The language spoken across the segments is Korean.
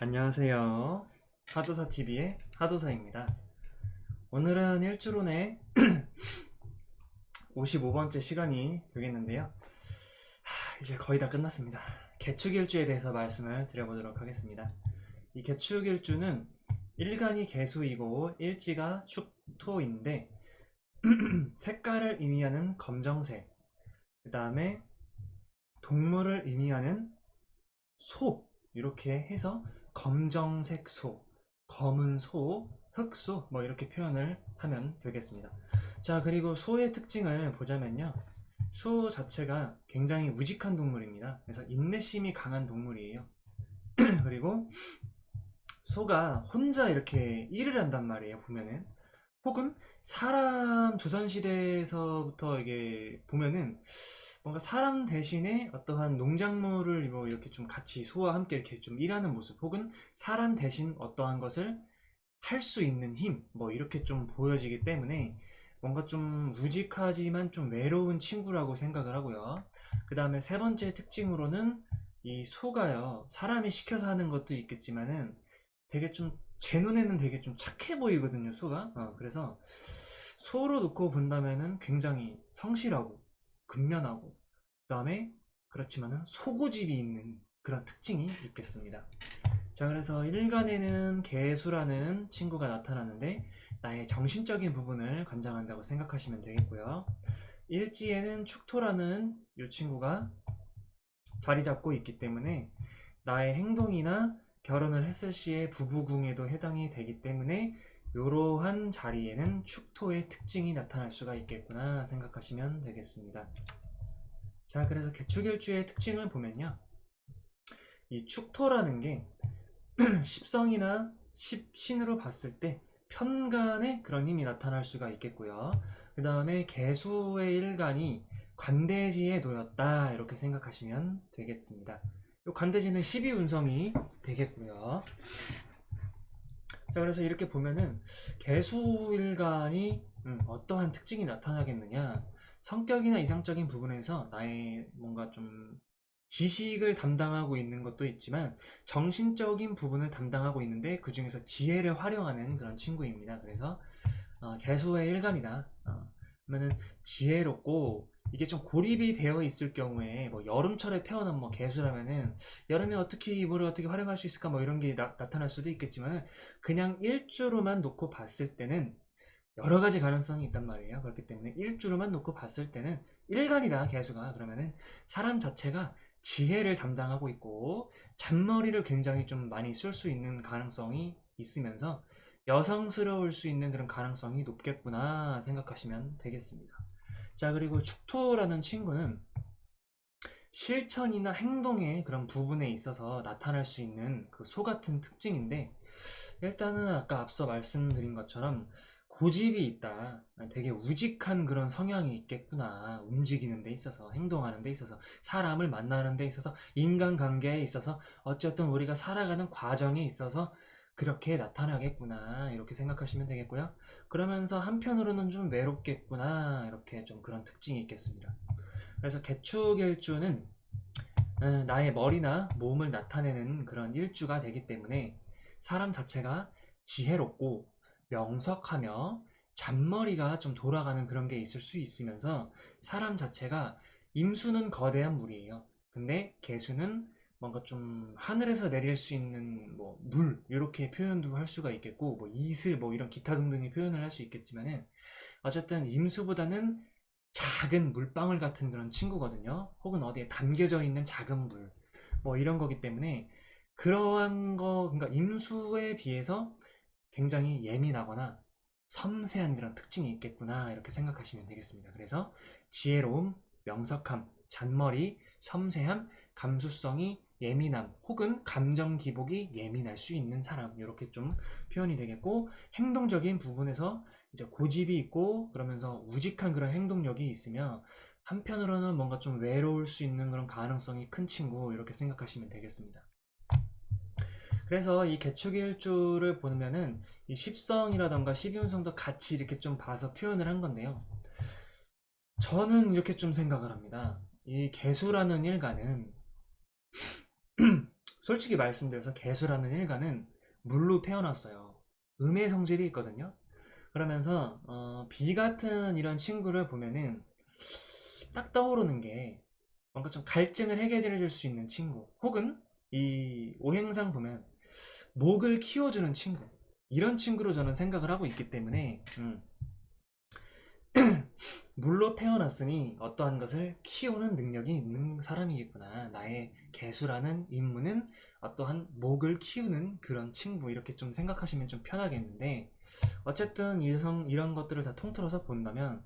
안녕하세요. 하도사TV의 하도사입니다. 오늘은 일주론의 55번째 시간이 되겠는데요. 이제 거의 다 끝났습니다. 개축일주에 대해서 말씀을 드려보도록 하겠습니다. 이 개축일주는 일간이 개수이고 일지가 축토인데 색깔을 의미하는 검정색, 그 다음에 동물을 의미하는 소, 이렇게 해서 검정색 소, 검은 소, 흑소 뭐 이렇게 표현을 하면 되겠습니다. 자, 그리고 소의 특징을 보자면요, 소 자체가 굉장히 우직한 동물입니다. 그래서 인내심이 강한 동물이에요. 그리고 소가 혼자 이렇게 일을 한단 말이에요, 보면은. 혹은 사람, 조선시대에서부터 이게 보면은 뭔가 사람 대신에 어떠한 농작물을 뭐 이렇게 좀 같이 소와 함께 이렇게 좀 일하는 모습, 혹은 사람 대신 어떠한 것을 할 수 있는 힘, 뭐 이렇게 좀 보여지기 때문에 뭔가 좀 우직하지만 좀 외로운 친구라고 생각을 하고요. 그 다음에 세 번째 특징으로는 이 소가요, 사람이 시켜서 하는 것도 있겠지만은 되게 좀 제 눈에는 되게 좀 착해 보이거든요, 소가. 그래서 소로 놓고 본다면은 굉장히 성실하고 근면하고, 그 다음에 그렇지만은 소고집이 있는 그런 특징이 있겠습니다. 자, 그래서 일간에는 개수라는 친구가 나타나는데 나의 정신적인 부분을 관장한다고 생각하시면 되겠고요. 일지에는 축토라는 이 친구가 자리 잡고 있기 때문에 나의 행동이나 결혼을 했을 시에 부부궁에도 해당이 되기 때문에 이러한 자리에는 축토의 특징이 나타날 수가 있겠구나 생각하시면 되겠습니다. 자, 그래서 개축일주의 특징을 보면요, 이 축토라는 게 십성이나 십신으로 봤을 때 편간의 그런 힘이 나타날 수가 있겠고요. 그 다음에 개수의 일간이 관대지에 놓였다, 이렇게 생각하시면 되겠습니다. 이 관대지는 12운성이 되겠고요. 자, 그래서 이렇게 보면은 개수일간이 어떠한 특징이 나타나겠느냐, 성격이나 이상적인 부분에서 나의 뭔가 좀 지식을 담당하고 있는 것도 있지만 정신적인 부분을 담당하고 있는데 그 중에서 지혜를 활용하는 그런 친구입니다. 그래서 개수의 일간이다. 그러면은 지혜롭고, 이게 좀 고립이 되어 있을 경우에 뭐 여름철에 태어난 뭐 개수라면은 여름에 어떻게 이불을 어떻게 활용할 수 있을까 뭐 이런 게 나타날 수도 있겠지만, 그냥 일주로만 놓고 봤을 때는 여러 가지 가능성이 있단 말이에요. 그렇기 때문에 일주로만 놓고 봤을 때는 일간이다, 개수가. 그러면은 사람 자체가 지혜를 담당하고 있고 잔머리를 굉장히 좀 많이 쓸 수 있는 가능성이 있으면서 여성스러울 수 있는 그런 가능성이 높겠구나 생각하시면 되겠습니다. 자, 그리고 축토라는 친구는 실천이나 행동의 그런 부분에 있어서 나타날 수 있는 그 소 같은 특징인데, 일단은 아까 앞서 말씀드린 것처럼 고집이 있다, 되게 우직한 그런 성향이 있겠구나, 움직이는 데 있어서, 행동하는 데 있어서, 사람을 만나는 데 있어서, 인간관계에 있어서, 어쨌든 우리가 살아가는 과정에 있어서 그렇게 나타나겠구나, 이렇게 생각하시면 되겠고요. 그러면서 한편으로는 좀 외롭겠구나, 이렇게 좀 그런 특징이 있겠습니다. 그래서 개축일주는 나의 머리나 몸을 나타내는 그런 일주가 되기 때문에 사람 자체가 지혜롭고 명석하며 잔머리가 좀 돌아가는 그런 게 있을 수 있으면서, 사람 자체가 임수는 거대한 물이에요. 근데 개수는 뭔가 좀 하늘에서 내릴 수 있는 뭐 물, 이렇게 표현도 할 수가 있겠고, 뭐 이슬 뭐 이런 기타 등등의 표현을 할 수 있겠지만은, 어쨌든 임수보다는 작은 물방울 같은 그런 친구거든요. 혹은 어디에 담겨져 있는 작은 물, 뭐 이런 거기 때문에 그러한 거, 그러니까 임수에 비해서 굉장히 예민하거나 섬세한 그런 특징이 있겠구나, 이렇게 생각하시면 되겠습니다. 그래서 지혜로움, 명석함, 잔머리, 섬세함, 감수성이 예민함, 혹은 감정 기복이 예민할 수 있는 사람, 이렇게 좀 표현이 되겠고, 행동적인 부분에서 이제 고집이 있고 그러면서 우직한 그런 행동력이 있으며, 한편으로는 뭔가 좀 외로울 수 있는 그런 가능성이 큰 친구, 이렇게 생각하시면 되겠습니다. 그래서 이 개축일주를 보면은 이 십성이라던가 십이운성도 같이 이렇게 좀 봐서 표현을 한 건데요, 저는 이렇게 좀 생각을 합니다. 이 개수라는 일간은 솔직히 말씀드려서 개수라는 일간은 물로 태어났어요. 음의 성질이 있거든요. 그러면서 비 같은 이런 친구를 보면은 딱 떠오르는 게 뭔가 좀 갈증을 해결해 줄 수 있는 친구, 혹은 이 오행상 보면 목을 키워주는 친구, 이런 친구로 저는 생각을 하고 있기 때문에 물로 태어났으니 어떠한 것을 키우는 능력이 있는 사람이겠구나. 나의 개수라는 임무는 어떠한 목을 키우는 그런 친구, 이렇게 좀 생각하시면 좀 편하겠는데, 어쨌든 이런 것들을 다 통틀어서 본다면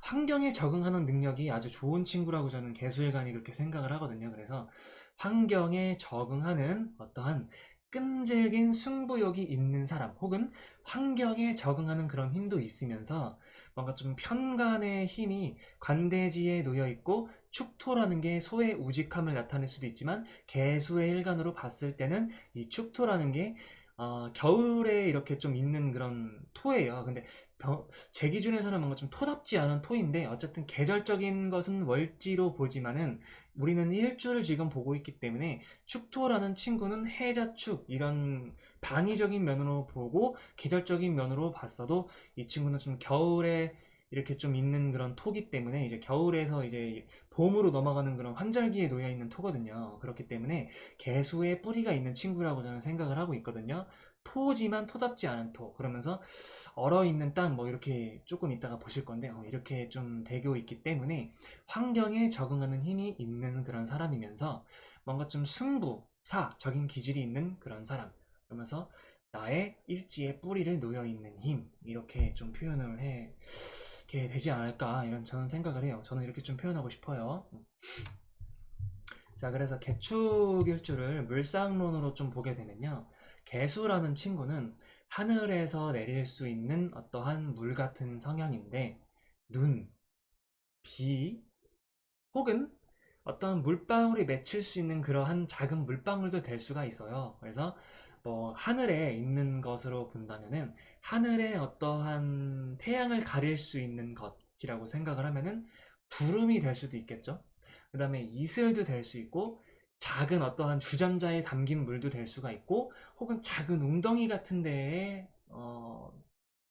환경에 적응하는 능력이 아주 좋은 친구라고 저는 개수일간이 그렇게 생각을 하거든요. 그래서 환경에 적응하는 어떠한 끈질긴 승부욕이 있는 사람, 혹은 환경에 적응하는 그런 힘도 있으면서 뭔가 좀 편간의 힘이 관대지에 놓여 있고, 축토라는 게 소의 우직함을 나타낼 수도 있지만 개수의 일간으로 봤을 때는 이 축토라는 게 겨울에 이렇게 좀 있는 그런 토예요. 근데 제 기준에서는 뭔가 좀 토답지 않은 토인데, 어쨌든 계절적인 것은 월지로 보지만은 우리는 일주를 지금 보고 있기 때문에 축토라는 친구는 해자축, 이런 방위적인 면으로 보고 계절적인 면으로 봤어도 이 친구는 좀 겨울에 이렇게 좀 있는 그런 토기 때문에 이제 겨울에서 이제 봄으로 넘어가는 그런 환절기에 놓여 있는 토거든요. 그렇기 때문에 개수의 뿌리가 있는 친구라고 저는 생각을 하고 있거든요. 토지만 토답지 않은 토. 그러면서 얼어있는 땅, 뭐 이렇게 조금 이따가 보실 건데, 이렇게 좀 되고 있기 때문에 환경에 적응하는 힘이 있는 그런 사람이면서 뭔가 좀 승부사적인 기질이 있는 그런 사람. 그러면서 나의 일지에 뿌리를 놓여 있는 힘, 이렇게 좀 표현을 해 이렇게 되지 않을까, 이런 저는 생각을 해요. 저는 이렇게 좀 표현하고 싶어요. 자, 그래서 개축일주를 물상론으로 좀 보게 되면요, 개수라는 친구는 하늘에서 내릴 수 있는 어떠한 물 같은 성향인데, 눈, 비, 혹은 어떤 물방울이 맺힐 수 있는 그러한 작은 물방울도 될 수가 있어요. 그래서 뭐 하늘에 있는 것으로 본다면은 하늘에 어떠한 태양을 가릴 수 있는 것이라고 생각을 하면은 구름이 될 수도 있겠죠. 그 다음에 이슬도 될 수 있고, 작은 어떠한 주전자에 담긴 물도 될 수가 있고, 혹은 작은 웅덩이 같은 데에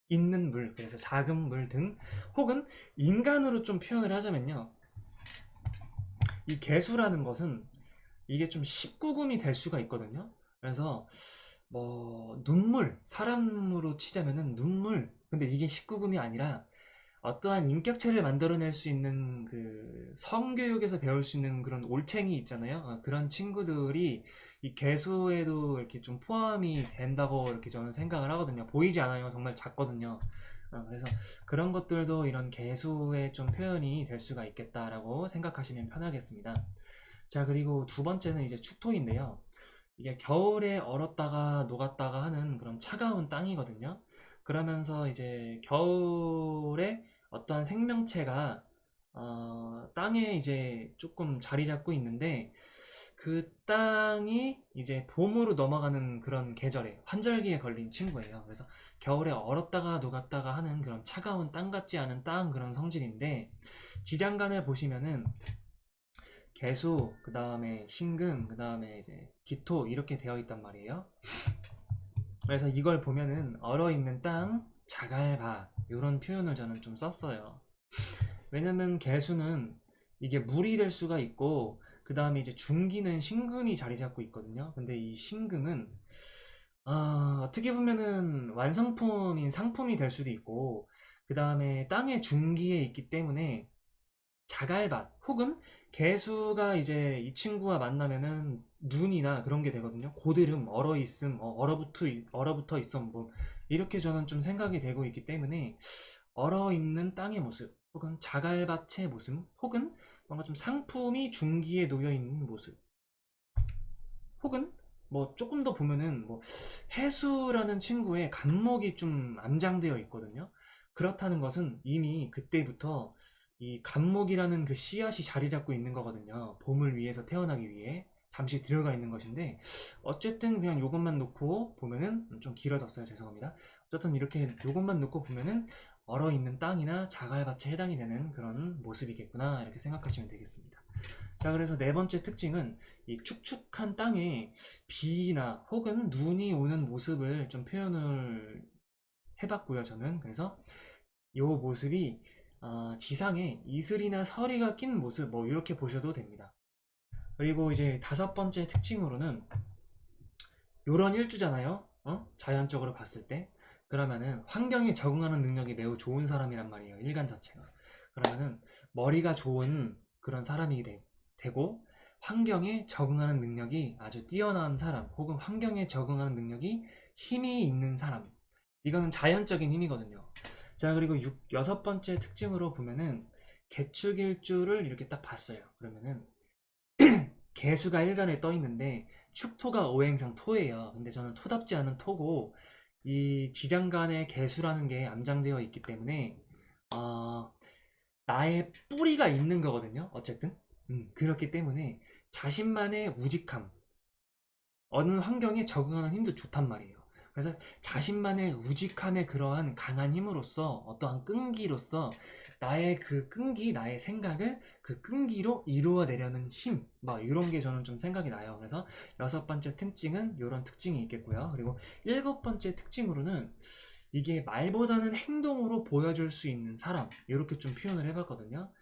있는 물, 그래서 작은 물 등, 혹은 인간으로 좀 표현을 하자면요, 이 개수라는 것은 이게 좀 19금이 될 수가 있거든요. 그래서 뭐 눈물, 사람으로 치자면은 눈물, 근데 이게 19금이 아니라 어떠한 인격체를 만들어낼 수 있는 그 성교육에서 배울 수 있는 그런 올챙이 있잖아요. 그런 친구들이 이 개수에도 이렇게 좀 포함이 된다고 이렇게 저는 생각을 하거든요. 보이지 않아요. 정말 작거든요. 그래서 그런 것들도 이런 개수의 좀 표현이 될 수가 있겠다라고 생각하시면 편하겠습니다. 자, 그리고 두 번째는 이제 축토인데요. 이게 겨울에 얼었다가 녹았다가 하는 그런 차가운 땅이거든요. 그러면서 이제 겨울에 어떠한 생명체가 땅에 이제 조금 자리 잡고 있는데, 그 땅이 이제 봄으로 넘어가는 그런 계절에 환절기에 걸린 친구예요. 그래서 겨울에 얼었다가 녹았다가 하는 그런 차가운 땅 같지 않은 땅, 그런 성질인데, 지장간을 보시면은 개수, 그 다음에 신금, 그 다음에 이제 기토, 이렇게 되어 있단 말이에요. 그래서 이걸 보면은 얼어있는 땅, 자갈바, 이런 표현을 저는 좀 썼어요. 왜냐면 개수는 이게 물이 될 수가 있고, 그 다음에 이제 중기는 신금이 자리 잡고 있거든요. 근데 이 신금은 어떻게 보면은 완성품인 상품이 될 수도 있고, 그 다음에 땅의 중기에 있기 때문에 자갈밭, 혹은 개수가 이제 이 친구와 만나면은 눈이나 그런 게 되거든요. 고드름, 얼어있음, 얼어붙어 있음, 뭐 이렇게 저는 좀 생각이 되고 있기 때문에 얼어있는 땅의 모습, 혹은 자갈밭의 모습, 혹은 뭔가 좀 상품이 중기에 놓여 있는 모습, 혹은 뭐 조금 더 보면은 뭐 해수라는 친구의 간목이 좀 암장되어 있거든요. 그렇다는 것은 이미 그때부터 이 간목이라는 그 씨앗이 자리 잡고 있는 거거든요. 봄을 위해서 태어나기 위해 잠시 들어가 있는 것인데, 어쨌든 그냥 요것만 놓고 보면은 좀 길어졌어요. 죄송합니다. 어쨌든 이렇게 요것만 놓고 보면은 얼어 있는 땅이나 자갈밭에 해당이 되는 그런 모습이겠구나, 이렇게 생각하시면 되겠습니다. 자, 그래서 네 번째 특징은 이 축축한 땅에 비나 혹은 눈이 오는 모습을 좀 표현을 해봤고요, 저는. 그래서 이 모습이 지상에 이슬이나 서리가 낀 모습, 뭐 이렇게 보셔도 됩니다. 그리고 이제 다섯 번째 특징으로는 요런 일주잖아요. 자연적으로 봤을 때. 그러면은 환경에 적응하는 능력이 매우 좋은 사람이란 말이에요. 일간 자체가. 그러면은 머리가 좋은 그런 사람이 되고 환경에 적응하는 능력이 아주 뛰어난 사람 혹은 환경에 적응하는 능력이 힘이 있는 사람. 이거는 자연적인 힘이거든요. 자, 그리고 여섯 번째 특징으로 보면은 개축일주를 이렇게 딱 봤어요. 그러면은 개수가 일간에 떠 있는데 축토가 오행상 토예요. 근데 저는 토답지 않은 토고 이 지장간에 개수라는 게 암장되어 있기 때문에 나의 뿌리가 있는 거거든요. 어쨌든 그렇기 때문에 자신만의 우직함, 어느 환경에 적응하는 힘도 좋단 말이에요. 그래서 자신만의 우직함의 그러한 강한 힘으로써 어떠한 끈기로서 나의 그 끈기, 나의 생각을 그 끈기로 이루어내려는 힘, 뭐 이런 게 저는 좀 생각이 나요. 그래서 여섯 번째 특징은 이런 특징이 있겠고요. 그리고 일곱 번째 특징으로는 이게 말보다는 행동으로 보여줄 수 있는 사람, 이렇게 좀 표현을 해봤거든요.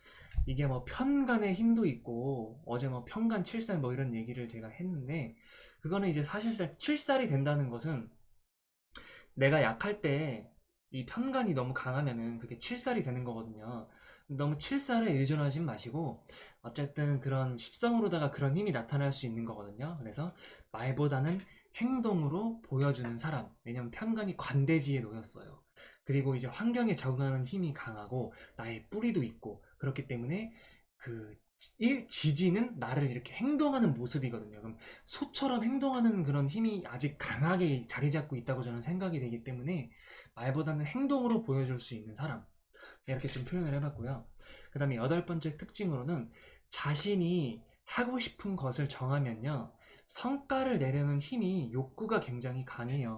이게 뭐 편간의 힘도 있고 어제 뭐 편간 7살 뭐 이런 얘기를 제가 했는데 그거는 이제 사실상 7살이 된다는 것은 내가 약할 때 이 편간이 너무 강하면은 그게 7살이 되는 거거든요. 너무 7살에 의존하지 마시고 어쨌든 그런 십성으로다가 그런 힘이 나타날 수 있는 거거든요. 그래서 말보다는 행동으로 보여주는 사람. 왜냐면 편간이 관대지에 놓였어요. 그리고 이제 환경에 적응하는 힘이 강하고 나의 뿌리도 있고 그렇기 때문에 그 지지는 나를 이렇게 행동하는 모습이거든요. 그럼 소처럼 행동하는 그런 힘이 아직 강하게 자리 잡고 있다고 저는 생각이 되기 때문에 말보다는 행동으로 보여줄 수 있는 사람, 이렇게 좀 표현을 해봤고요. 그 다음에 여덟 번째 특징으로는 자신이 하고 싶은 것을 정하면요 성과를 내려는 힘이 욕구가 굉장히 강해요.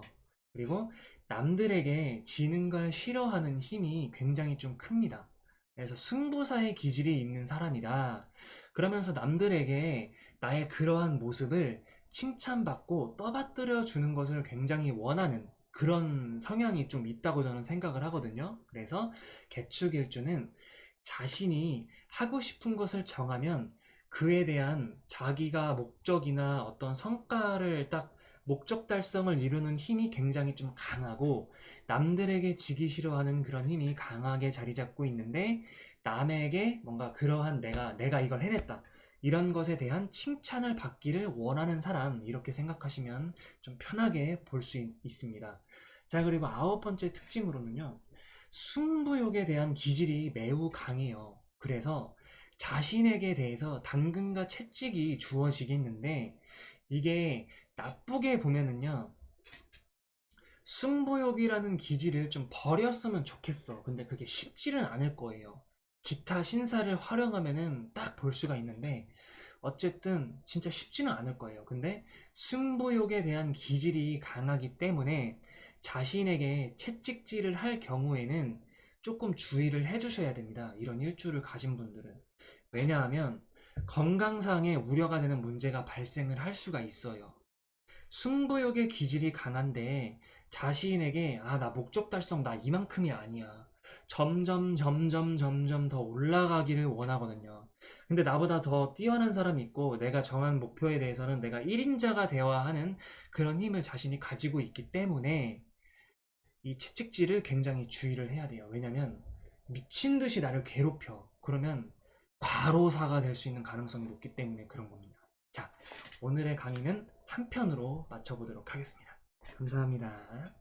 그리고 남들에게 지는 걸 싫어하는 힘이 굉장히 좀 큽니다. 그래서 승부사의 기질이 있는 사람이다. 그러면서 남들에게 나의 그러한 모습을 칭찬받고 떠받들여 주는 것을 굉장히 원하는 그런 성향이 좀 있다고 저는 생각을 하거든요. 그래서 개축일주는 자신이 하고 싶은 것을 정하면 그에 대한 자기가 목적이나 어떤 성과를 딱 목적 달성을 이루는 힘이 굉장히 좀 강하고 남들에게 지기 싫어하는 그런 힘이 강하게 자리 잡고 있는데 남에게 뭔가 그러한 내가 이걸 해냈다 이런 것에 대한 칭찬을 받기를 원하는 사람, 이렇게 생각하시면 좀 편하게 볼 수 있습니다. 자, 그리고 아홉 번째 특징으로는요 승부욕에 대한 기질이 매우 강해요. 그래서 자신에게 대해서 당근과 채찍이 주어지겠는데 이게 나쁘게 보면은요 승부욕이라는 기질을 좀 버렸으면 좋겠어. 근데 그게 쉽지는 않을 거예요. 기타 신사를 활용하면은 딱 볼 수가 있는데 어쨌든 진짜 쉽지는 않을 거예요. 근데 승부욕에 대한 기질이 강하기 때문에 자신에게 채찍질을 할 경우에는 조금 주의를 해주셔야 됩니다. 이런 일주를 가진 분들은. 왜냐하면 건강상의 우려가 되는 문제가 발생을 할 수가 있어요. 승부욕의 기질이 강한데 자신에게 나 목적 달성 나 이만큼이 아니야. 점점 더 올라가기를 원하거든요. 근데 나보다 더 뛰어난 사람이 있고 내가 정한 목표에 대해서는 내가 1인자가 되어야 하는 그런 힘을 자신이 가지고 있기 때문에 이 채찍질을 굉장히 주의를 해야 돼요. 왜냐면 미친 듯이 나를 괴롭혀. 그러면 과로사가 될 수 있는 가능성이 높기 때문에 그런 겁니다. 자, 오늘의 강의는 3편으로 마쳐보도록 하겠습니다. 감사합니다.